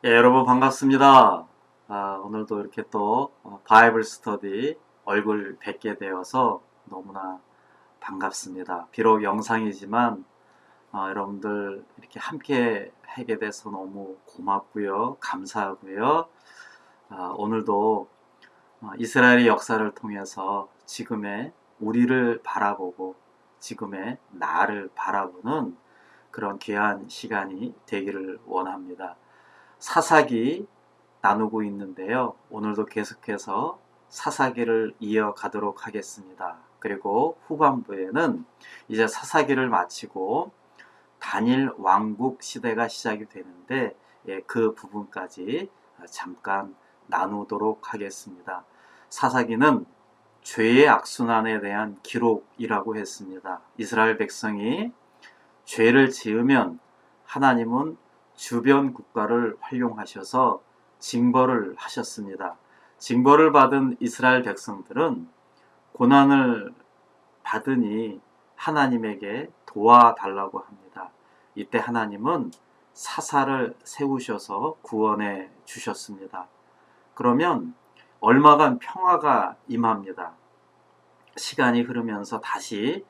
예, 여러분 반갑습니다. 오늘도 이렇게 또 바이블 스터디 얼굴 뵙게 되어서 너무나 반갑습니다. 비록 영상이지만 여러분들 이렇게 함께 하게 돼서 너무 고맙고요. 감사하고요. 오늘도 이스라엘의 역사를 통해서 지금의 우리를 바라보고 지금의 나를 바라보는 그런 귀한 시간이 되기를 원합니다. 사사기 나누고 있는데요. 오늘도 계속해서 사사기를 이어가도록 하겠습니다. 그리고 후반부에는 이제 사사기를 마치고 단일 왕국 시대가 시작이 되는데 그 부분까지 잠깐 나누도록 하겠습니다. 사사기는 죄의 악순환에 대한 기록이라고 했습니다. 이스라엘 백성이 죄를 지으면 하나님은 주변 국가를 활용하셔서 징벌을 하셨습니다. 징벌을 받은 이스라엘 백성들은 고난을 받으니 하나님에게 도와달라고 합니다. 이때 하나님은 사사를 세우셔서 구원해 주셨습니다. 그러면 얼마간 평화가 임합니다. 시간이 흐르면서 다시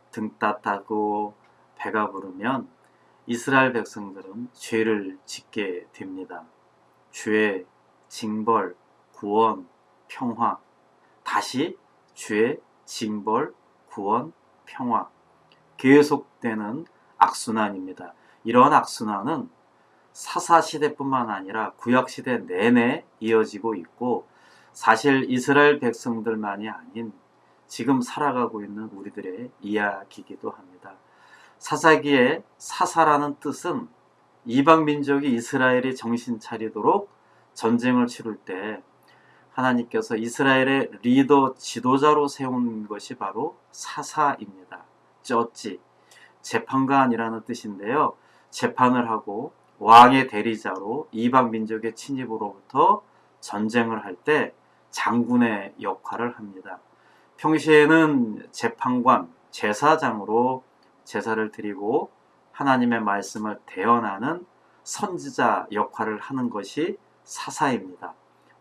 등 따뜻하고 배가 부르면 이스라엘 백성들은 죄를 짓게 됩니다. 죄, 징벌, 구원, 평화. 다시 죄, 징벌, 구원, 평화. 계속되는 악순환입니다. 이러한 악순환은 사사시대뿐만 아니라 구약시대 내내 이어지고 있고 사실 이스라엘 백성들만이 아닌 지금 살아가고 있는 우리들의 이야기이기도 합니다. 사사기의 사사라는 뜻은 이방 민족이 이스라엘이 정신 차리도록 전쟁을 치룰 때 하나님께서 이스라엘의 리더 지도자로 세운 것이 바로 사사입니다. 쩌지, 재판관이라는 뜻인데요. 재판을 하고 왕의 대리자로 이방 민족의 침입으로부터 전쟁을 할 때 장군의 역할을 합니다. 평시에는 재판관, 제사장으로 제사를 드리고 하나님의 말씀을 대언하는 선지자 역할을 하는 것이 사사입니다.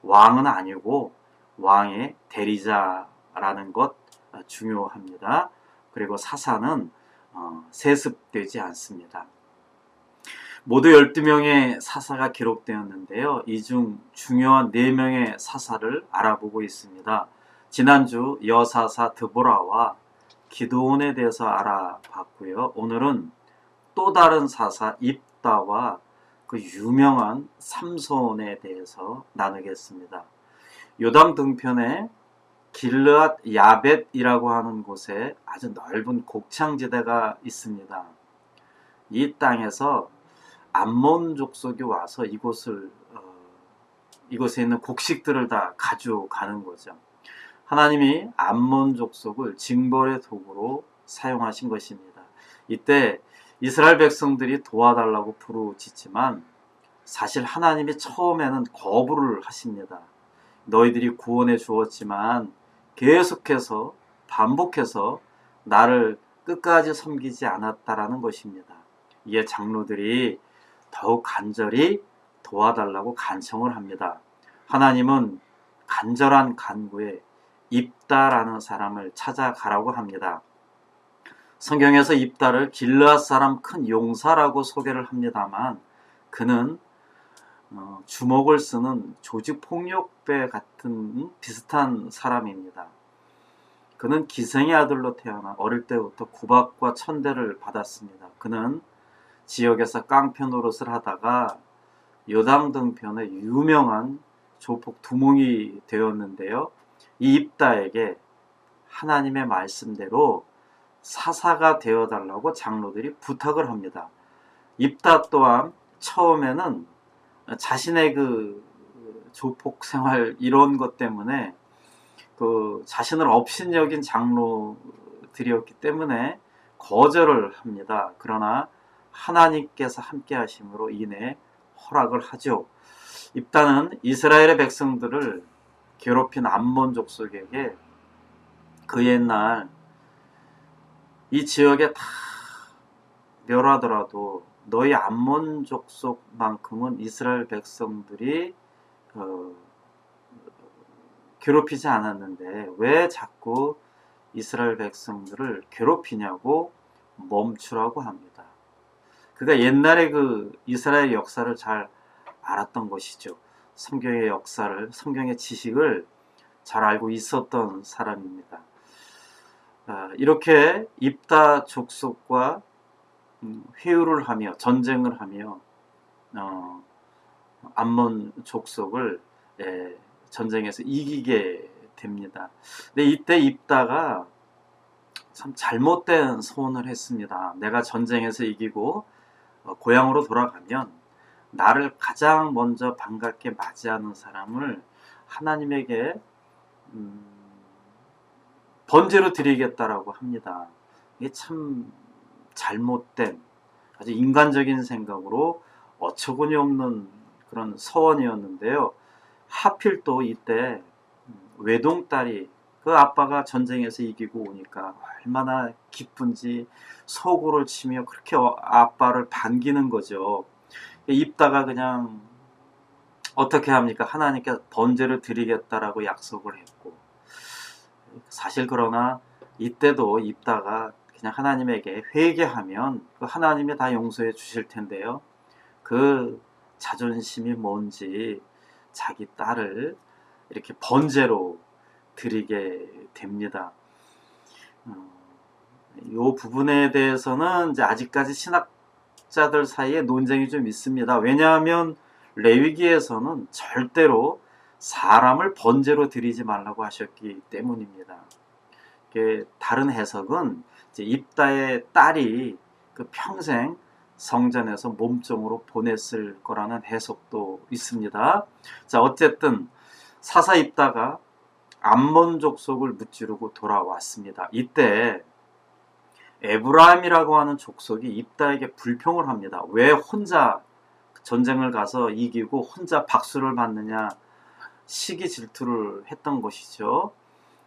왕은 아니고 왕의 대리자라는 것 중요합니다. 그리고 사사는 세습되지 않습니다. 모두 12명의 사사가 기록되었는데요. 이 중 중요한 4명의 사사를 알아보고 있습니다. 지난주 여사사 드보라와 기드온에 대해서 알아봤고요. 오늘은 또 다른 사사 입다와 그 유명한 삼손에 대해서 나누겠습니다. 요단 등편에 길르앗 야벳이라고 하는 곳에 아주 넓은 곡창지대가 있습니다. 이 땅에서 암몬 족속이 와서 이곳에 있는 곡식들을 다 가져가는 거죠. 하나님이 암몬 족속을 징벌의 도구로 사용하신 것입니다. 이때 이스라엘 백성들이 도와달라고 부르짖지만 사실 하나님이 처음에는 거부를 하십니다. 너희들이 구원해 주었지만 계속해서 반복해서 나를 끝까지 섬기지 않았다라는 것입니다. 이에 장로들이 더욱 간절히 도와달라고 간청을 합니다. 하나님은 간절한 간구에 입다라는 사람을 찾아가라고 합니다. 성경에서 입다를 길르앗 사람 큰 용사라고 소개를 합니다만 그는 주먹을 쓰는 조직폭력배 같은 비슷한 사람입니다. 그는 기생의 아들로 태어나 어릴 때부터 구박과 천대를 받았습니다. 그는 지역에서 깡패 노릇을 하다가 요단 등편의 유명한 조폭 두목이 되었는데요. 이 입다에게 하나님의 말씀대로 사사가 되어달라고 장로들이 부탁을 합니다. 입다 또한 처음에는 자신의 그 조폭 생활 이런 것 때문에 그 자신을 업신여긴 장로들이었기 때문에 거절을 합니다. 그러나 하나님께서 함께 하심으로 인해 허락을 하죠. 입다는 이스라엘의 백성들을 괴롭힌 암몬 족속에게 그 옛날 이 지역에 다 멸하더라도 너희 암몬 족속만큼은 이스라엘 백성들이 괴롭히지 않았는데 왜 자꾸 이스라엘 백성들을 괴롭히냐고 멈추라고 합니다. 그가 옛날에 그 이스라엘 역사를 잘 알았던 것이죠. 성경의 역사를, 성경의 지식을 잘 알고 있었던 사람입니다. 이렇게 입다 족속과 회유를 하며 전쟁을 하며 암몬 족속을 전쟁에서 이기게 됩니다. 근데 이때 입다가 참 잘못된 소원을 했습니다. 내가 전쟁에서 이기고 고향으로 돌아가면 나를 가장 먼저 반갑게 맞이하는 사람을 하나님에게 번제로 드리겠다라고 합니다. 이게 참 잘못된 아주 인간적인 생각으로 어처구니 없는 그런 서원이었는데요. 하필 또 이때 외동딸이 그 아빠가 전쟁에서 이기고 오니까 얼마나 기쁜지 소고를 치며 그렇게 아빠를 반기는 거죠. 입다가 그냥 어떻게 합니까? 하나님께 번제를 드리겠다라고 약속을 했고, 사실 그러나 이때도 입다가 그냥 하나님에게 회개하면 그 하나님이 다 용서해 주실 텐데요. 그 자존심이 뭔지 자기 딸을 이렇게 번제로 드리게 됩니다. 이 부분에 대해서는 이제 아직까지 신학자들 사이에 논쟁이 좀 있습니다. 왜냐하면 레위기에서는 절대로 사람을 번제로 드리지 말라고 하셨기 때문입니다. 다른 해석은 이제 입다의 딸이 그 평생 성전에서 몸종으로 보냈을 거라는 해석도 있습니다. 자, 어쨌든 사사 입다가 암몬 족속을 무찌르고 돌아왔습니다. 이때 에브라임이라고 하는 족속이 입다에게 불평을 합니다. 왜 혼자 전쟁을 가서 이기고 혼자 박수를 받느냐, 시기 질투를 했던 것이죠.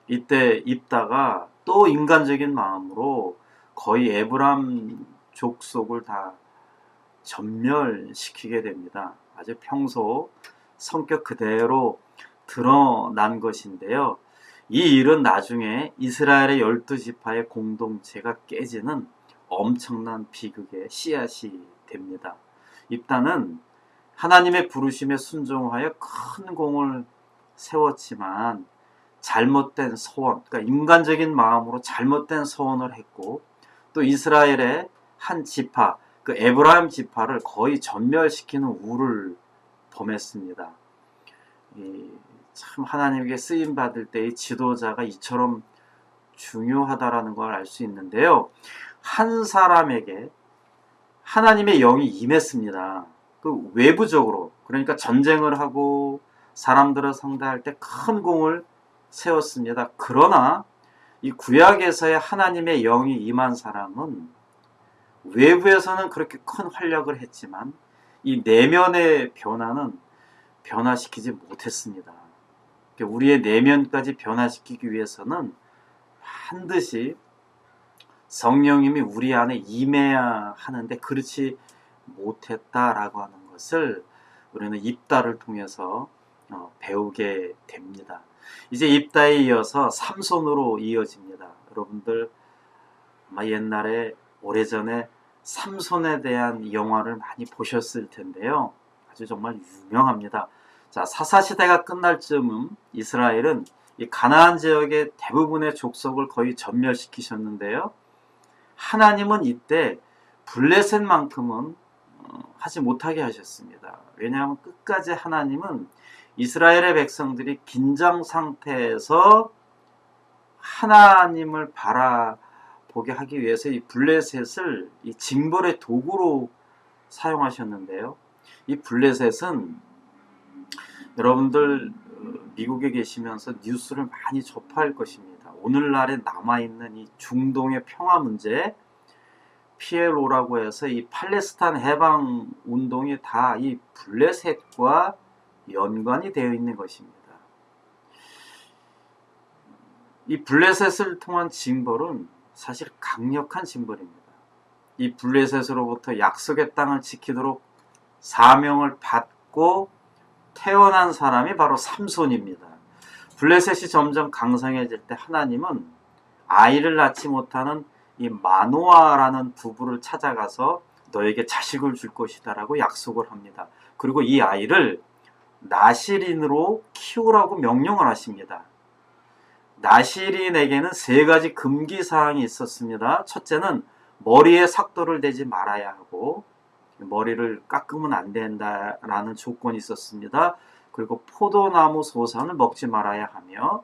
이때 입다가 또 인간적인 마음으로 거의 에브라임 족속을 다 전멸시키게 됩니다. 아주 평소 성격 그대로 드러난 것인데요. 이 일은 나중에 이스라엘의 12지파의 공동체가 깨지는 엄청난 비극의 씨앗이 됩니다. 입다는 하나님의 부르심에 순종하여 큰 공을 세웠지만 잘못된 소원, 그러니까 인간적인 마음으로 잘못된 소원을 했고, 또 이스라엘의 한 지파, 그 에브라임 지파를 거의 전멸시키는 우를 범했습니다. 참 하나님에게 쓰임 받을 때의 지도자가 이처럼 중요하다라는 걸 알 수 있는데요. 한 사람에게 하나님의 영이 임했습니다. 그 외부적으로, 그러니까 전쟁을 하고 사람들을 상대할 때 큰 공을 세웠습니다. 그러나 이 구약에서의 하나님의 영이 임한 사람은 외부에서는 그렇게 큰 활약을 했지만 이 내면의 변화는 변화시키지 못했습니다. 우리의 내면까지 변화시키기 위해서는 반드시 성령님이 우리 안에 임해야 하는데 그렇지 못했다라고 하는 것을 우리는 입다를 통해서 배우게 됩니다. 이제 입다에 이어서 삼손으로 이어집니다. 여러분들 아마 옛날에 오래전에 삼손에 대한 영화를 많이 보셨을 텐데요. 아주 정말 유명합니다. 자, 사사시대가 끝날 즈음 이스라엘은 이 가나안 지역의 대부분의 족속을 거의 전멸시키셨는데요. 하나님은 이때 블레셋만큼은 하지 못하게 하셨습니다. 왜냐하면 끝까지 하나님은 이스라엘의 백성들이 긴장 상태에서 하나님을 바라보게 하기 위해서 이 블레셋을 이 징벌의 도구로 사용하셨는데요. 이 블레셋은 여러분들 미국에 계시면서 뉴스를 많이 접할 것입니다. 오늘날에 남아있는 이 중동의 평화 문제, PLO라고 해서 이 팔레스타인 해방 운동이 다 이 블레셋과 연관이 되어 있는 것입니다. 이 블레셋을 통한 징벌은 사실 강력한 징벌입니다. 이 블레셋으로부터 약속의 땅을 지키도록 사명을 받고 태어난 사람이 바로 삼손입니다. 블레셋이 점점 강성해질 때 하나님은 아이를 낳지 못하는 이 마노아라는 부부를 찾아가서 너에게 자식을 줄 것이다 라고 약속을 합니다. 그리고 이 아이를 나실인으로 키우라고 명령을 하십니다. 나실인에게는 3가지 금기사항이 있었습니다. 첫째는 머리에 삭도를 대지 말아야 하고 머리를 깎으면 안 된다라는 조건이 있었습니다. 그리고 포도나무 소산을 먹지 말아야 하며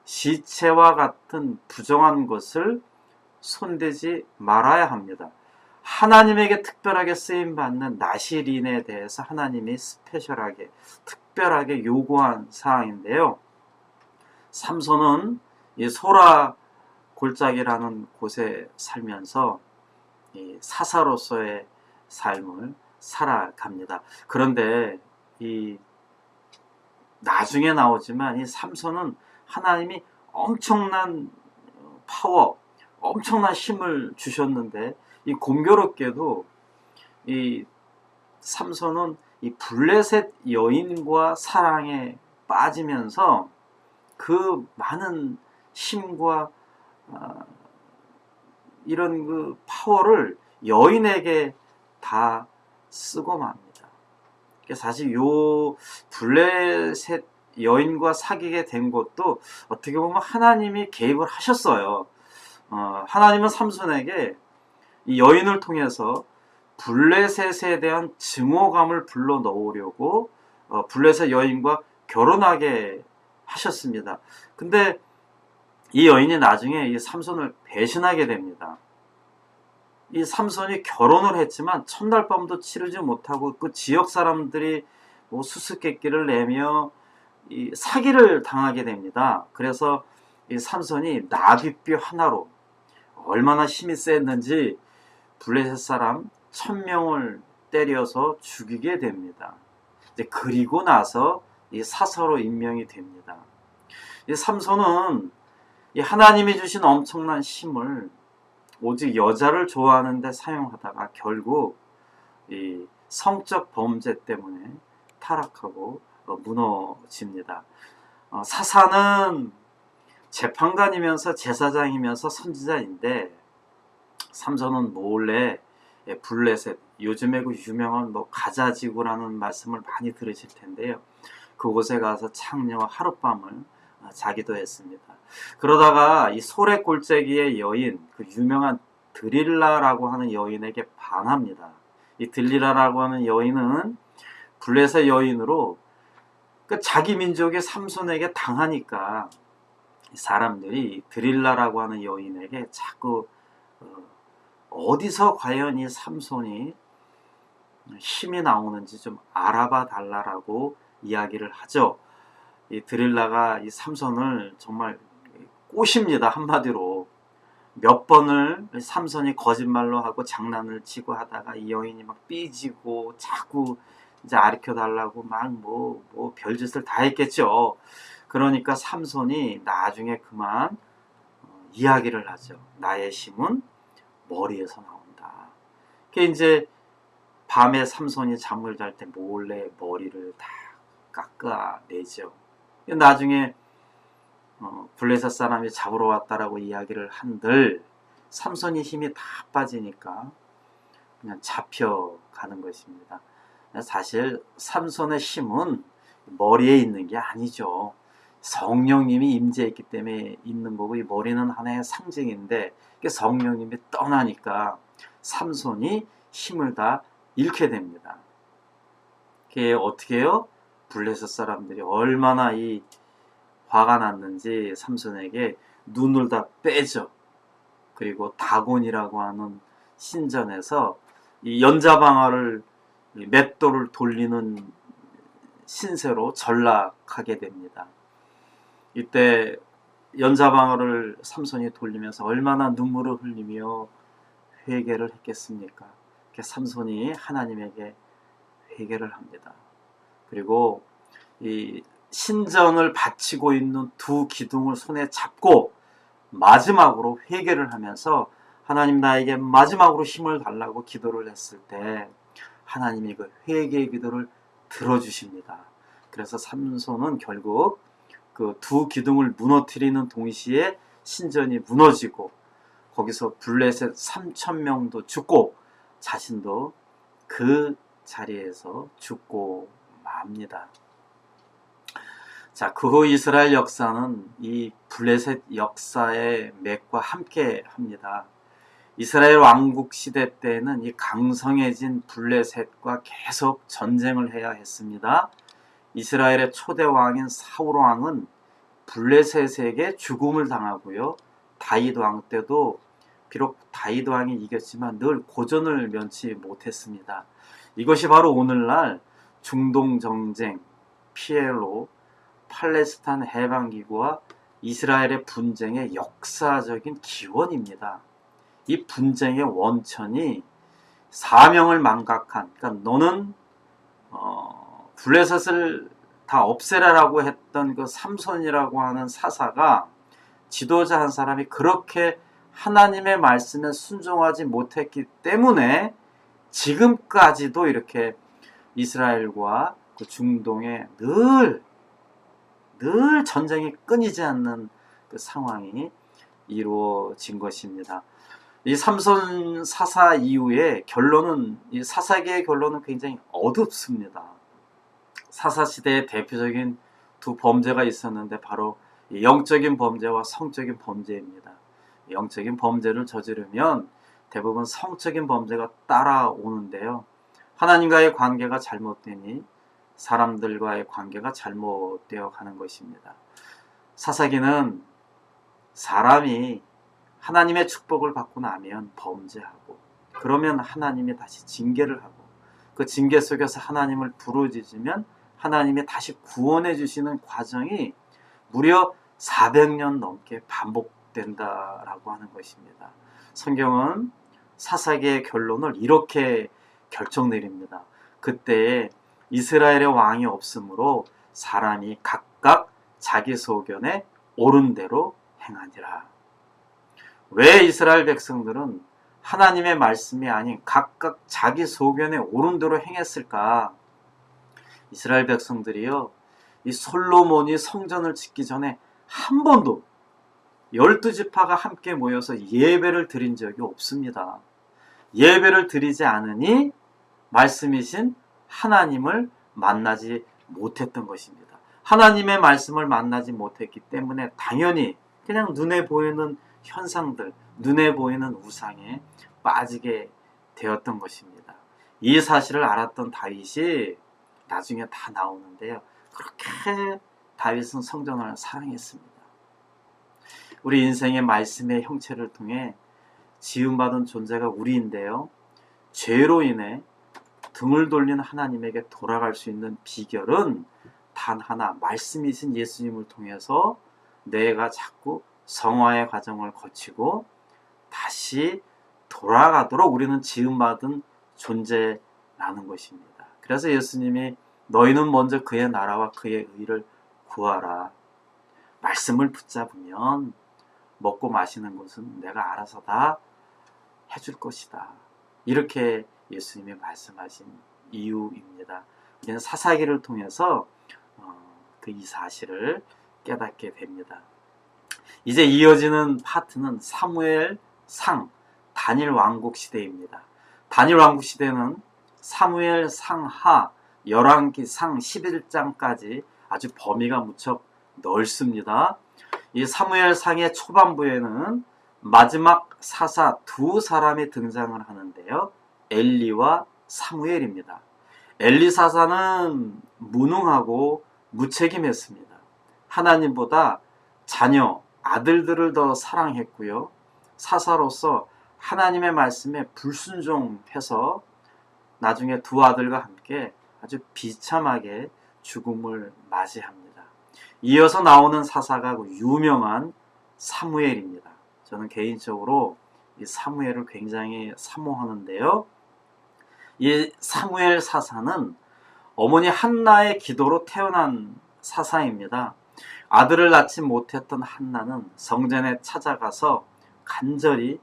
시체와 같은 부정한 것을 손대지 말아야 합니다. 하나님에게 특별하게 쓰임받는 나실인에 대해서 하나님이 스페셜하게 특별하게 요구한 사항인데요. 삼손은 이 소라 골짜기라는 곳에 살면서 이 사사로서의 삶을 살아갑니다. 그런데 이 나중에 나오지만 이 삼손은 하나님이 엄청난 파워, 엄청난 힘을 주셨는데 이 공교롭게도 이 삼손은 이 블레셋 여인과 사랑에 빠지면서 그 많은 힘과 이런 그 파워를 여인에게 다 쓰고 맙니다. 사실 요 블레셋 여인과 사귀게 된 것도 어떻게 보면 하나님이 개입을 하셨어요. 하나님은 삼손에게 이 여인을 통해서 블레셋에 대한 증오감을 불러 넣으려고 블레셋 여인과 결혼하게 하셨습니다. 근데 이 여인이 나중에 이 삼손을 배신하게 됩니다. 이 삼손이 결혼을 했지만 첫날 밤도 치르지 못하고 그 지역 사람들이 뭐 수수께끼를 내며 이 사기를 당하게 됩니다. 그래서 이 삼손이 나귀뼈 하나로 얼마나 힘이 셌는지 블레셋 사람 1000명을 때려서 죽이게 됩니다. 이제 그리고 나서 이 사사로 임명이 됩니다. 이 삼손은 이 하나님이 주신 엄청난 힘을 오직 여자를 좋아하는 데 사용하다가 결국 이 성적 범죄 때문에 타락하고 무너집니다. 사사는 재판관이면서 제사장이면서 선지자인데 삼손은 몰래 블레셋, 요즘에 그 유명한 뭐 가자지구라는 말씀을 많이 들으실 텐데요. 그곳에 가서 창녀와 하룻밤을 자기도 했습니다. 그러다가 이 소래 골짜기의 여인, 그 유명한 드릴라라고 하는 여인에게 반합니다. 이 드릴라라고 하는 여인은 블레셋 여인으로 그 자기 민족의 삼손에게 당하니까 사람들이 드릴라라고 하는 여인에게 자꾸 어디서 과연 이 삼손이 힘이 나오는지 좀 알아봐 달라라고 이야기를 하죠. 이 드릴라가 이 삼손을 정말 꼬십니다. 한마디로 몇 번을 삼손이 거짓말로 하고 장난을 치고 하다가 이 여인이 막 삐지고 자꾸 이제 가르쳐 달라고 막 뭐 별짓을 다 했겠죠. 그러니까 삼손이 나중에 그만 이야기를 하죠. 나의 힘은 머리에서 나온다. 그게 이제 밤에 삼손이 잠을 잘 때 몰래 머리를 다 깎아내죠. 나중에 블레셋 사람이 잡으러 왔다라고 이야기를 한들 삼손이 힘이 다 빠지니까 그냥 잡혀가는 것입니다. 사실 삼손의 힘은 머리에 있는 게 아니죠. 성령님이 임재했기 때문에 있는 거고 이 머리는 하나의 상징인데 성령님이 떠나니까 삼손이 힘을 다 잃게 됩니다. 그게 어떻게 해요? 블레셋 사람들이 얼마나 이 화가 났는지 삼손에게 눈을 다 빼죠. 그리고 다곤이라고 하는 신전에서 이 연자방아를 맷돌을 돌리는 신세로 전락하게 됩니다. 이때 연자방아를 삼손이 돌리면서 얼마나 눈물을 흘리며 회개를 했겠습니까? 삼손이 하나님에게 회개를 합니다. 그리고 이 신전을 바치고 있는 두 기둥을 손에 잡고 마지막으로 회개를 하면서 하나님 나에게 마지막으로 힘을 달라고 기도를 했을 때 하나님이 그 회개의 기도를 들어주십니다. 그래서 삼손은 결국 그 두 기둥을 무너뜨리는 동시에 신전이 무너지고 거기서 블레셋 3,000명도 죽고 자신도 그 자리에서 죽고 맙니다. 자, 그 후 이스라엘 역사는 이 블레셋 역사의 맥과 함께 합니다. 이스라엘 왕국 시대 때는 이 강성해진 블레셋과 계속 전쟁을 해야 했습니다. 이스라엘의 초대 왕인 사울 왕은 블레셋에게 죽음을 당하고요. 다윗 왕 때도 비록 다윗 왕이 이겼지만 늘 고전을 면치 못했습니다. 이것이 바로 오늘날 중동 정쟁, PLO, 팔레스타인 해방기구와 이스라엘의 분쟁의 역사적인 기원입니다. 이 분쟁의 원천이 사명을 망각한, 그러니까 너는 블레셋을 다 없애라라고 했던 그 삼손이라고 하는 사사가, 지도자 한 사람이 그렇게 하나님의 말씀에 순종하지 못했기 때문에 지금까지도 이렇게 이스라엘과 그 중동에 늘 전쟁이 끊이지 않는 그 상황이 이루어진 것입니다. 이 삼손 사사 이후에 결론은, 이 사사기의 결론은 굉장히 어둡습니다. 사사시대의 대표적인 두 범죄가 있었는데 바로 영적인 범죄와 성적인 범죄입니다. 영적인 범죄를 저지르면 대부분 성적인 범죄가 따라오는데요. 하나님과의 관계가 잘못되니 사람들과의 관계가 잘못되어 가는 것입니다. 사사기는 사람이 하나님의 축복을 받고 나면 범죄하고, 그러면 하나님이 다시 징계를 하고, 그 징계 속에서 하나님을 부르짖으면 하나님이 다시 구원해 주시는 과정이 무려 400년 넘게 반복된다라고 하는 것입니다. 성경은 사사기의 결론을 이렇게 결정 내립니다. 그때에 이스라엘의 왕이 없으므로 사람이 각각 자기 소견에 옳은 대로 행하니라. 왜 이스라엘 백성들은 하나님의 말씀이 아닌 각각 자기 소견에 옳은 대로 행했을까? 이스라엘 백성들이요, 이 솔로몬이 성전을 짓기 전에 한 번도 12지파가 함께 모여서 예배를 드린 적이 없습니다. 예배를 드리지 않으니 말씀이신 하나님을 만나지 못했던 것입니다. 하나님의 말씀을 만나지 못했기 때문에 당연히 그냥 눈에 보이는 현상들, 눈에 보이는 우상에 빠지게 되었던 것입니다. 이 사실을 알았던 다윗이 나중에 다 나오는데요. 그렇게 다윗은 성전을 사랑했습니다. 우리 인생의 말씀의 형체를 통해 지음받은 존재가 우리인데요. 죄로 인해 등을 돌린 하나님에게 돌아갈 수 있는 비결은 단 하나, 말씀이신 예수님을 통해서 내가 자꾸 성화의 과정을 거치고 다시 돌아가도록 우리는 지음받은 존재라는 것입니다. 그래서 예수님이 너희는 먼저 그의 나라와 그의 의를 구하라. 말씀을 붙잡으면 먹고 마시는 것은 내가 알아서 다 해줄 것이다. 이렇게 예수님이 말씀하신 이유입니다. 이제는 사사기를 통해서 그 이 사실을 깨닫게 됩니다. 이제 이어지는 파트는 사무엘 상, 단일 왕국 시대입니다. 단일 왕국 시대는 사무엘 상하, 열왕기 상 11장까지 아주 범위가 무척 넓습니다. 이 사무엘 상의 초반부에는 마지막 사사 두 사람이 등장을 하는데요. 엘리와 사무엘입니다. 엘리 사사는 무능하고 무책임했습니다. 하나님보다 자녀, 아들들을 더 사랑했고요. 사사로서 하나님의 말씀에 불순종해서 나중에 두 아들과 함께 아주 비참하게 죽음을 맞이합니다. 이어서 나오는 사사가 유명한 사무엘입니다. 저는 개인적으로 이 사무엘을 굉장히 사모하는데요. 이 사무엘 사사는 어머니 한나의 기도로 태어난 사사입니다. 아들을 낳지 못했던 한나는 성전에 찾아가서 간절히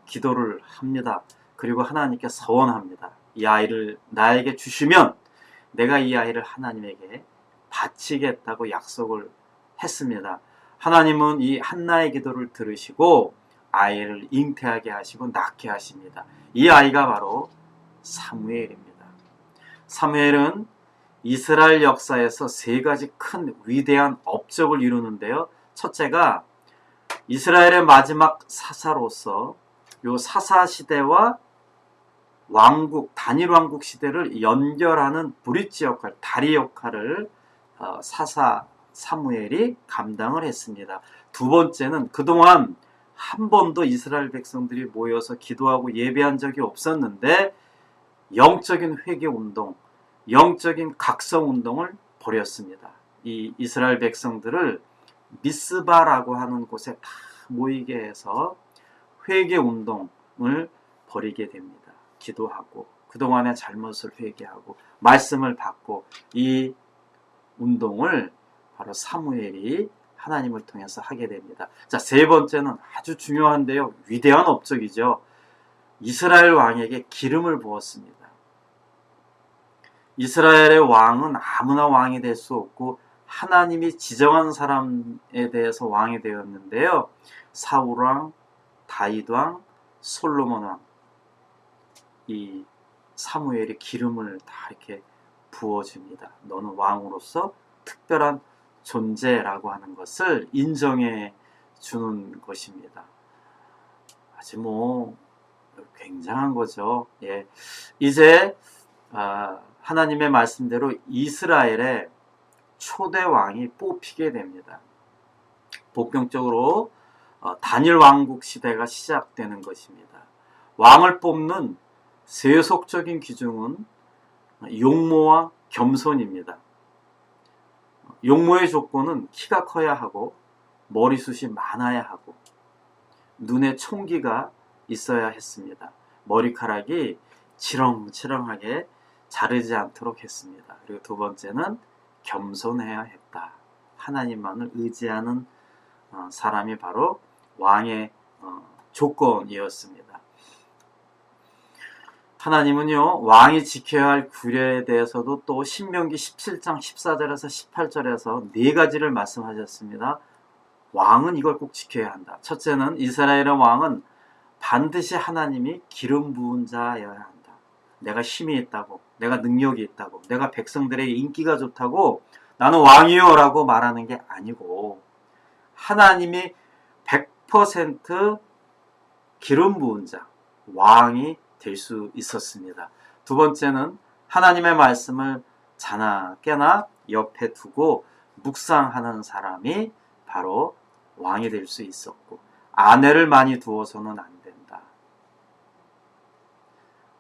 기도를 합니다. 그리고 하나님께 서원합니다. 이 아이를 나에게 주시면 내가 이 아이를 하나님에게 바치겠다고 약속을 했습니다. 하나님은 이 한나의 기도를 들으시고 아이를 잉태하게 하시고 낳게 하십니다. 이 아이가 바로 사무엘입니다. 사무엘은 이스라엘 역사에서 세 가지 큰 위대한 업적을 이루는데요. 첫째가 이스라엘의 마지막 사사로서 요 사사 시대와 왕국, 단일 왕국 시대를 연결하는 브릿지 역할, 다리 역할을 사사 사무엘이 감당을 했습니다. 두 번째는 그동안 한 번도 이스라엘 백성들이 모여서 기도하고 예배한 적이 없었는데 영적인 회개 운동, 영적인 각성 운동을 벌였습니다. 이 이스라엘 백성들을 미스바라고 하는 곳에 다 모이게 해서 회개 운동을 벌이게 됩니다. 기도하고 그동안의 잘못을 회개하고 말씀을 받고 이 운동을 바로 사무엘이 하나님을 통해서 하게 됩니다. 자, 세 번째는 아주 중요한데요. 위대한 업적이죠. 이스라엘 왕에게 기름을 부었습니다. 이스라엘의 왕은 아무나 왕이 될 수 없고 하나님이 지정한 사람에 대해서 왕이 되었는데요. 사울 왕, 다윗 왕, 솔로몬 왕, 이 사무엘이 기름을 다 이렇게 부어줍니다. 너는 왕으로서 특별한 존재라고 하는 것을 인정해 주는 것입니다. 아주 굉장한 거죠. 예. 이제 하나님의 말씀대로 이스라엘의 초대 왕이 뽑히게 됩니다. 본격적으로 단일 왕국 시대가 시작되는 것입니다. 왕을 뽑는 세속적인 기준은 용모와 겸손입니다. 용모의 조건은 키가 커야 하고 머리숱이 많아야 하고 눈에 총기가 있어야 했습니다. 머리카락이 치렁치렁하게 자르지 않도록 했습니다. 그리고 두 번째는 겸손해야 했다. 하나님만을 의지하는 사람이 바로 왕의 조건이었습니다. 하나님은요, 왕이 지켜야 할 규례에 대해서도 또 신명기 17장 14절에서 18절에서 네 가지를 말씀하셨습니다. 왕은 이걸 꼭 지켜야 한다. 첫째는 이스라엘의 왕은 반드시 하나님이 기름 부은 자여야 한다. 내가 힘이 있다고, 내가 능력이 있다고, 내가 백성들에게 인기가 좋다고 나는 왕이요 라고 말하는 게 아니고 하나님이 100% 기름 부은 자, 왕이 될 수 있었습니다. 두 번째는 하나님의 말씀을 자나 깨나 옆에 두고 묵상하는 사람이 바로 왕이 될 수 있었고, 아내를 많이 두어서는 안 된다.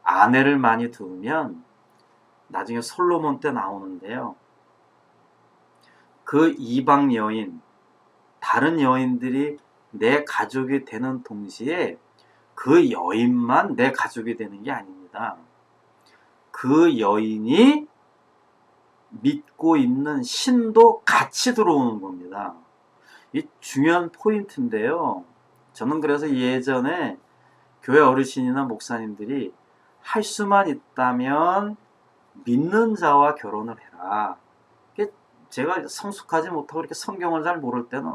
아내를 많이 두면 나중에 솔로몬 때 나오는데요. 그 이방 여인, 다른 여인들이 내 가족이 되는 동시에 그 여인만 내 가족이 되는 게 아닙니다. 그 여인이 믿고 있는 신도 같이 들어오는 겁니다. 이 중요한 포인트인데요. 저는 그래서 예전에 교회 어르신이나 목사님들이 할 수만 있다면 믿는 자와 결혼을 해라. 제가 성숙하지 못하고 이렇게 성경을 잘 모를 때는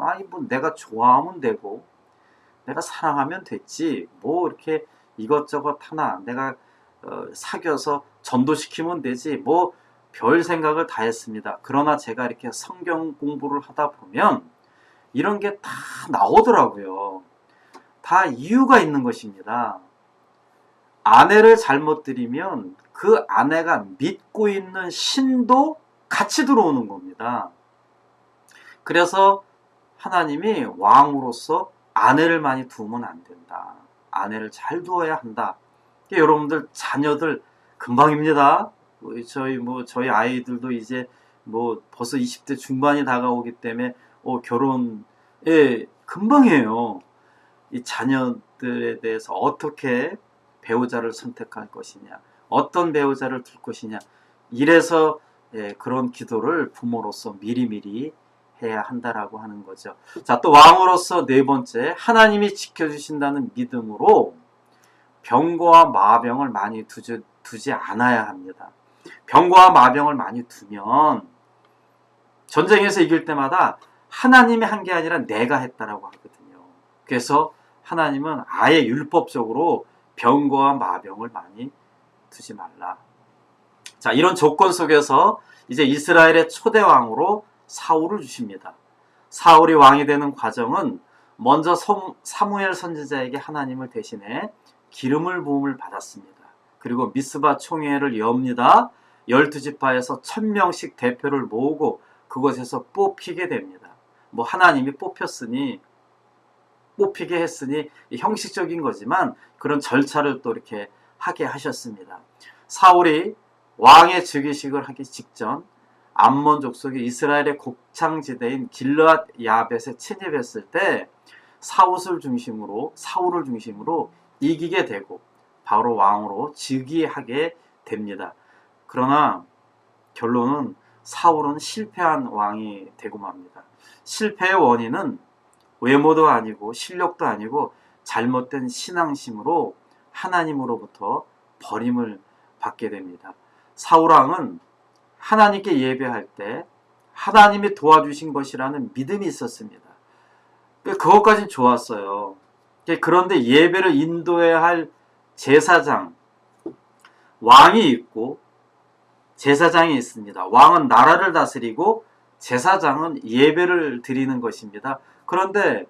내가 좋아하면 되고 내가 사랑하면 됐지 이렇게 이것저것 하나 내가 사귀어서 전도시키면 되지 별 생각을 다 했습니다. 그러나 제가 이렇게 성경 공부를 하다 보면 이런 게 다 나오더라고요. 다 이유가 있는 것입니다. 아내를 잘못 들이면 그 아내가 믿고 있는 신도 같이 들어오는 겁니다. 그래서 하나님이 왕으로서 아내를 많이 두면 안 된다. 아내를 잘 두어야 한다. 여러분들 자녀들 금방입니다. 저희 아이들도 이제 벌써 20대 중반이 다가오기 때문에 결혼에 금방이에요. 이 자녀들에 대해서 어떻게 배우자를 선택할 것이냐, 어떤 배우자를 둘 것이냐, 이래서 그런 기도를 부모로서 미리미리 해야 한다라고 하는 거죠. 자, 또 왕으로서 네 번째, 하나님이 지켜주신다는 믿음으로 병거와 마병을 많이 두지 않아야 합니다. 병거와 마병을 많이 두면 전쟁에서 이길 때마다 하나님이 한 게 아니라 내가 했다라고 하거든요. 그래서 하나님은 아예 율법적으로 병거와 마병을 많이 두지 말라. 자, 이런 조건 속에서 이제 이스라엘의 초대 왕으로 사울을 주십니다. 사울이 왕이 되는 과정은 먼저 사무엘 선지자에게 하나님을 대신해 기름을 부음을 받았습니다. 그리고 미스바 총회를 엽니다. 12지파에서 1000명씩 대표를 모으고 그곳에서 뽑히게 됩니다. 뭐 하나님이 뽑히게 했으니 형식적인 거지만 그런 절차를 또 이렇게 하게 하셨습니다. 사울이 왕의 즉위식을 하기 직전 암몬 족속이 이스라엘의 곡창지대인 길르앗 야벳에 침입했을 때 사울을 중심으로 이기게 되고 바로 왕으로 즉위하게 됩니다. 그러나 결론은 사울은 실패한 왕이 되고 맙니다. 실패의 원인은 외모도 아니고 실력도 아니고 잘못된 신앙심으로 하나님으로부터 버림을 받게 됩니다. 사울왕은 하나님께 예배할 때 하나님이 도와주신 것이라는 믿음이 있었습니다. 그것까진 좋았어요. 그런데 예배를 인도해야 할 제사장, 왕이 있고 제사장이 있습니다. 왕은 나라를 다스리고 제사장은 예배를 드리는 것입니다. 그런데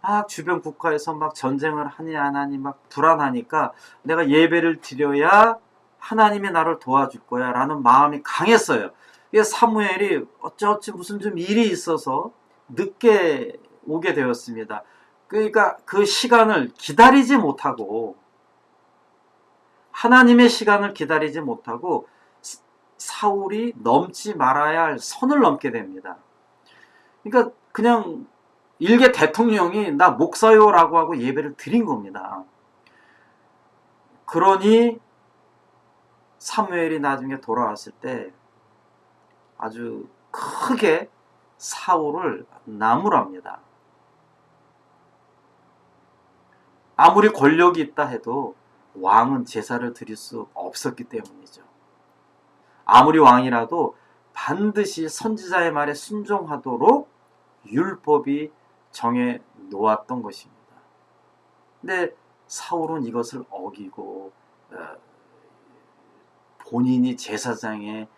막 주변 국가에서 막 전쟁을 하니 안 하니 막 불안하니까 내가 예배를 드려야 하나님이 나를 도와줄 거야 라는 마음이 강했어요. 사무엘이 어쩌어찌 무슨 좀 일이 있어서 늦게 오게 되었습니다. 그러니까 그 시간을 기다리지 못하고 하나님의 시간을 기다리지 못하고 사울이 넘지 말아야 할 선을 넘게 됩니다. 그러니까 그냥 일개 대통령이 나 목사요라고 하고 예배를 드린 겁니다. 그러니 사무엘이 나중에 돌아왔을 때 아주 크게 사울을 나무랍니다. 아무리 권력이 있다 해도 왕은 제사를 드릴 수 없었기 때문이죠. 아무리 왕이라도 반드시 선지자의 말에 순종하도록 율법이 정해 놓았던 것입니다. 근데 사울은 이것을 어기고 본인이 제사장에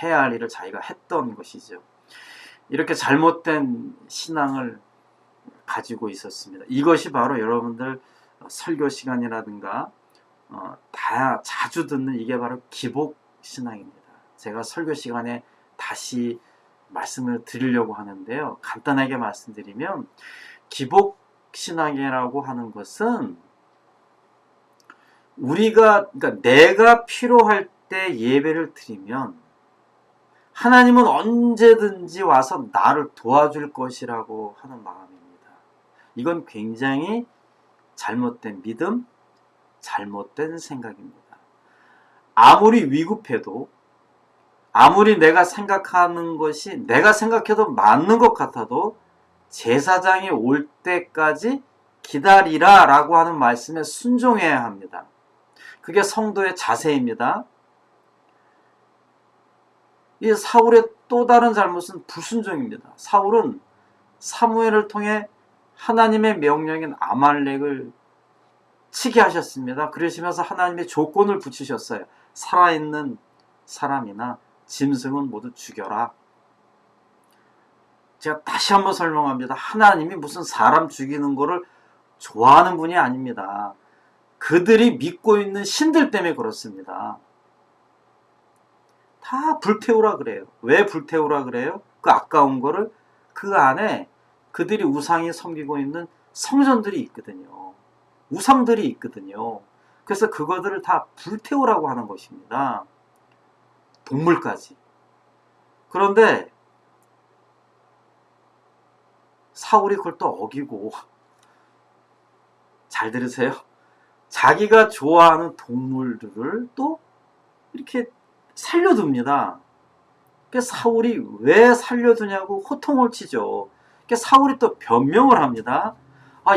해야 할 일을 자기가 했던 것이죠. 이렇게 잘못된 신앙을 가지고 있었습니다. 이것이 바로 여러분들 설교 시간이라든가 자주 듣는 이게 바로 기복신앙입니다. 제가 설교 시간에 다시 말씀을 드리려고 하는데요. 간단하게 말씀드리면 기복신앙이라고 하는 것은 그러니까 내가 필요할 때 예배를 드리면 하나님은 언제든지 와서 나를 도와줄 것이라고 하는 마음입니다. 이건 굉장히 잘못된 믿음, 잘못된 생각입니다. 아무리 위급해도 아무리 내가 생각하는 것이 내가 생각해도 맞는 것 같아도 제사장이 올 때까지 기다리라 라고 하는 말씀에 순종해야 합니다. 그게 성도의 자세입니다. 이 사울의 또 다른 잘못은 불순종입니다. 사울은 사무엘을 통해 하나님의 명령인 아말렉을 치게 하셨습니다. 그러시면서 하나님의 조건을 붙이셨어요. 살아있는 사람이나 짐승은 모두 죽여라. 제가 다시 한번 설명합니다. 하나님이 무슨 사람 죽이는 거를 좋아하는 분이 아닙니다. 그들이 믿고 있는 신들 때문에 그렇습니다. 다 불태우라 그래요. 왜 불태우라 그래요? 그 아까운 거를 그 안에 그들이 우상이 섬기고 있는 성전들이 있거든요. 우상들이 있거든요. 그래서 그것들을 다 불태우라고 하는 것입니다. 동물까지. 그런데 사울이 그걸 또 어기고 잘 들으세요. 자기가 좋아하는 동물들을 또 이렇게 살려둡니다. 사울이 왜 살려두냐고 호통을 치죠. 사울이 또 변명을 합니다.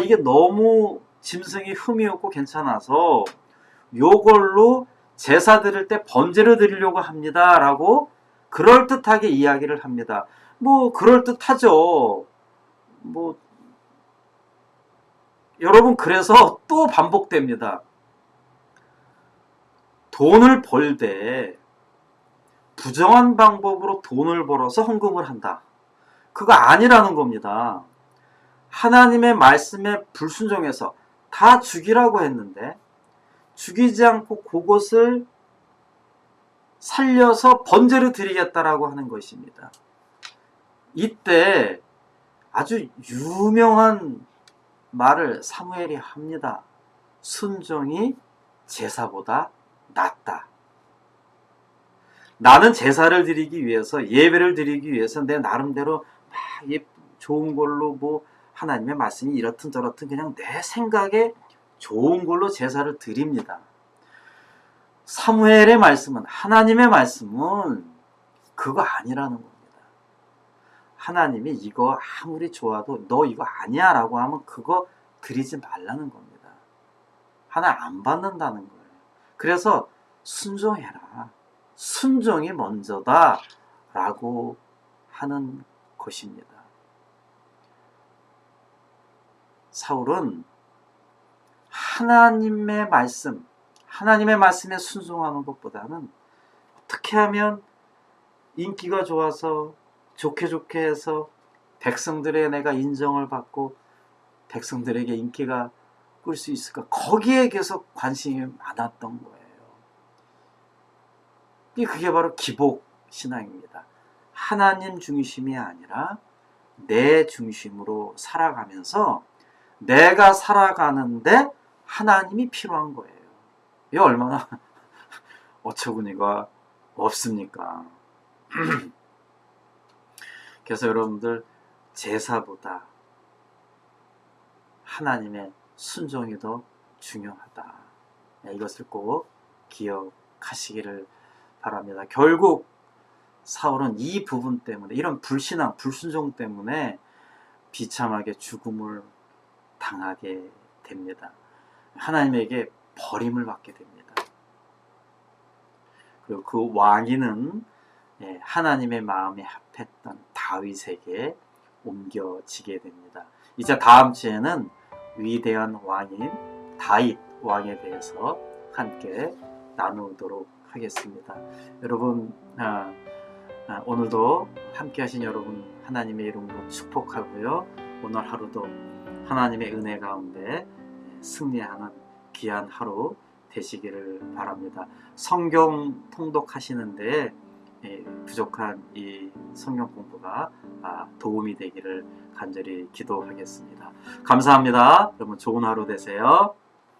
이게 너무 짐승이 흠이 없고 괜찮아서 요걸로 제사 드릴 때 번제를 드리려고 합니다 라고 그럴듯하게 이야기를 합니다. 뭐 그럴듯하죠. 뭐 여러분, 그래서 또 반복됩니다. 돈을 벌 때 부정한 방법으로 돈을 벌어서 헌금을 한다. 그거 아니라는 겁니다. 하나님의 말씀에 불순종해서 다 죽이라고 했는데 죽이지 않고 그것을 살려서 번제를 드리겠다라고 하는 것입니다. 이때 아주 유명한 말을 사무엘이 합니다. 순종이 제사보다 낫다. 나는 제사를 드리기 위해서, 예배를 드리기 위해서 내 나름대로 막 좋은 걸로 뭐 하나님의 말씀이 이렇든 저렇든 그냥 내 생각에 좋은 걸로 제사를 드립니다. 사무엘의 말씀은, 하나님의 말씀은 그거 아니라는 겁니다. 하나님이 이거 아무리 좋아도 너 이거 아니야 라고 하면 그거 드리지 말라는 겁니다. 하나님 안 받는다는 거예요. 그래서 순종해라. 순종이 먼저다 라고 하는 것입니다. 사울은 하나님의 말씀에 순종하는 것보다는 어떻게 하면 인기가 좋아서 좋게 해서 백성들의 내가 인정을 받고 백성들에게 인기가 끌 수 있을까? 거기에 계속 관심이 많았던 거예요. 그게 바로 기복신앙입니다. 하나님 중심이 아니라 내 중심으로 살아가면서 내가 살아가는데 하나님이 필요한 거예요. 이게 얼마나 어처구니가 없습니까? 그래서 여러분들, 제사보다 하나님의 순종이 더 중요하다. 이것을 꼭 기억하시기를 바랍니다. 결국 사울은 이 부분 때문에, 이런 불신앙, 불순종 때문에 비참하게 죽음을 당하게 됩니다. 하나님에게 버림을 받게 됩니다. 그리고 그 왕위는 하나님의 마음에 합했던 다윗에게 옮겨지게 됩니다. 이제 다음 주에는 위대한 왕인 다윗 왕에 대해서 함께 나누도록 하겠습니다. 여러분, 오늘도 함께 하신 여러분 하나님의 이름으로 축복하고요. 오늘 하루도 하나님의 은혜 가운데 승리하는 귀한 하루 되시기를 바랍니다. 성경 통독하시는데 부족한 이 성경 공부가 도움이 되기를 간절히 기도하겠습니다. 감사합니다. 여러분, 좋은 하루 되세요.